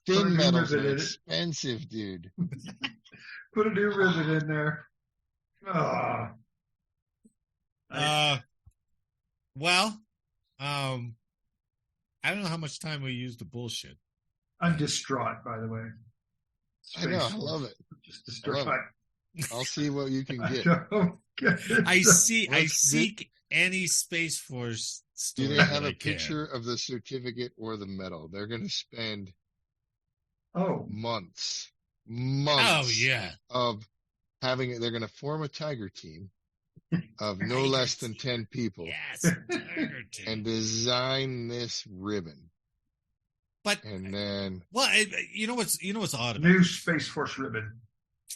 thin metals are expensive, dude. Put a new ribbon in there. Oh. I don't know how much time we use to bullshit. I'm distraught, by the way. I know, I love it. Just distraught. I'll see what you can get. I seek any Space Force story. Do they have a picture of the certificate or the medal? They're going to spend months of having it. They're going to form a tiger team. of no less than 10 people Yes, Tiger Team. and design this ribbon. But And then, well, you know what's odd about New Space Force ribbon.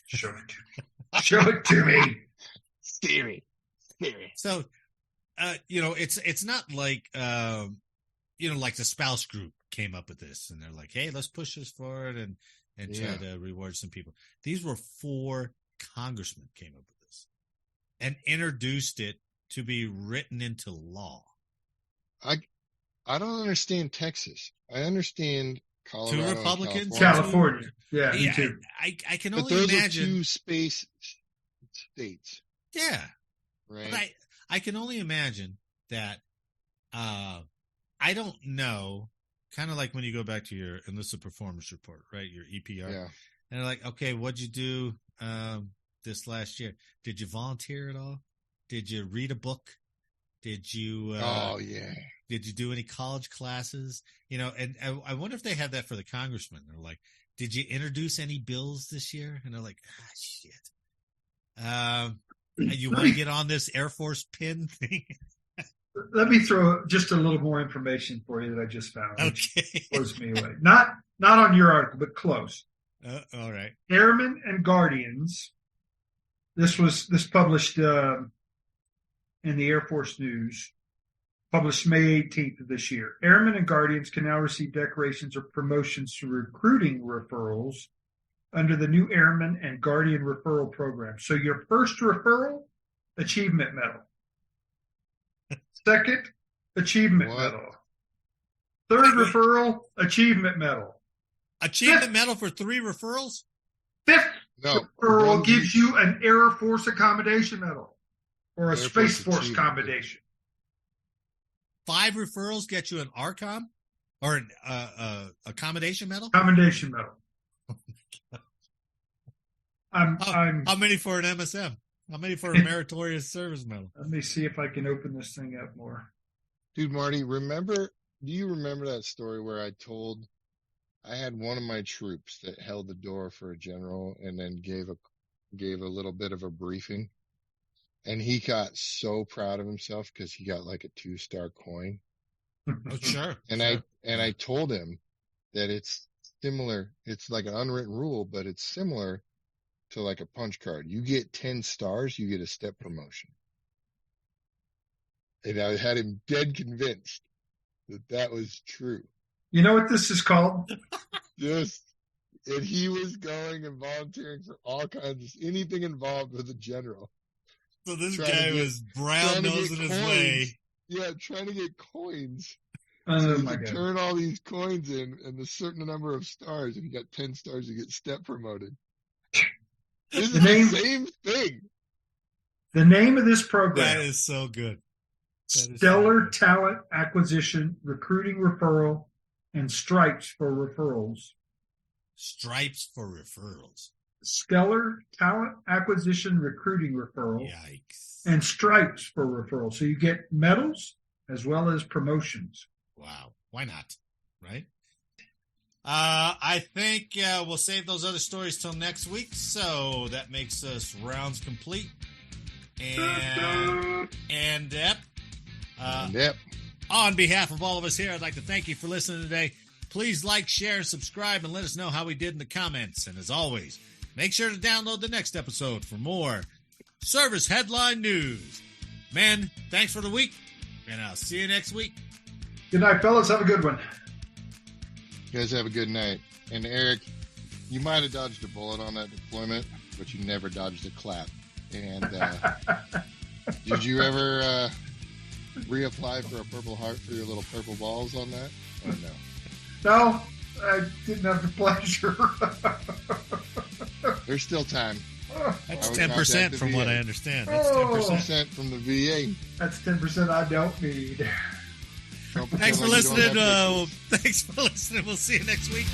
Show it to me. Show it to me. Scary. So, it's not like, like the spouse group came up with this and they're like, hey, let's push this forward and try to reward some people. These were 4 congressmen came up with this and introduced it to be written into law. I don't understand Texas. I understand Colorado. 2 Republicans, California. Yeah, me Yeah, too. I can But only those imagine. are 2 space states, Yeah. right? But I can only imagine that, I don't know, kind of like when you go back to your enlisted performance report, right? Your EPR. Yeah. And they're like, okay, what'd you do this last year? Did you volunteer at all? Did you read a book? Did you did you do any college classes? And I wonder if they had that for the congressmen. They're like, did you introduce any bills this year? And they're like, shit. You want to get on this Air Force pin thing? Let me throw just a little more information for you that I just found. Which Okay. blows me away. Not on your article, but close. All right. Airmen and Guardians. This published in the Air Force News, published May 18th of this year. Airmen and Guardians can now receive decorations or promotions through recruiting referrals under the new Airman and Guardian referral program. So your first referral, achievement medal. Second, achievement medal. Third referral, achievement medal. Achievement medal for 3 referrals? Fifth No, referral gives you an Air Force accommodation medal or a Space Force accommodation. 5 referrals get you an ARCOM or an accommodation medal? Accommodation medal. How many for an MSM? How many for a meritorious service medal? Let me see if I can open this thing up more. Dude, Marty, do you remember that story where I had one of my troops that held the door for a general and then gave a little bit of a briefing, and he got so proud of himself because he got like a 2-star coin. Oh, sure. And I told him that it's similar. It's like an unwritten rule, but it's similar to like a punch card. You get 10 stars, you get a step promotion. And I had him dead convinced that was true. You know what this is called? Yes. And he was going and volunteering for all kinds of anything involved with a general. So this guy was brown nosing his way. Yeah, trying to get coins. Oh So you my can God. turn all these coins in and a certain number of stars. If you got 10 stars, you get step promoted. This is the same thing. The name of this program. That is so good. Stellar Talent Acquisition, Recruiting Referral, and Stripes for Referrals. Stripes for referrals. Stellar Talent Acquisition, Recruiting Referral, Yikes. and Stripes for Referral. So you get medals as well as promotions. Wow. Why not? Right? I think we'll save those other stories till next week. So that makes us rounds complete. And Yep. on behalf of all of us here, I'd like to thank you for listening today. Please like, share, and subscribe, and let us know how we did in the comments. And as always, make sure to download the next episode for more service headline news. Men, thanks for the week, and I'll see you next week. Good night, fellas. Have a good one. You guys have a good night. And Eric, you might have dodged a bullet on that deployment, but you never dodged a clap. And did you ever reapply for a Purple Heart for your little purple balls on that? Or no? No, I didn't have the pleasure. There's still time. That's I would 10% contact the from what VA. I understand. That's Oh. 10%. 10% from the VA. That's 10% I don't need. Don't Thanks for pretend like you don't listening. have pictures. Thanks for listening. We'll see you next week.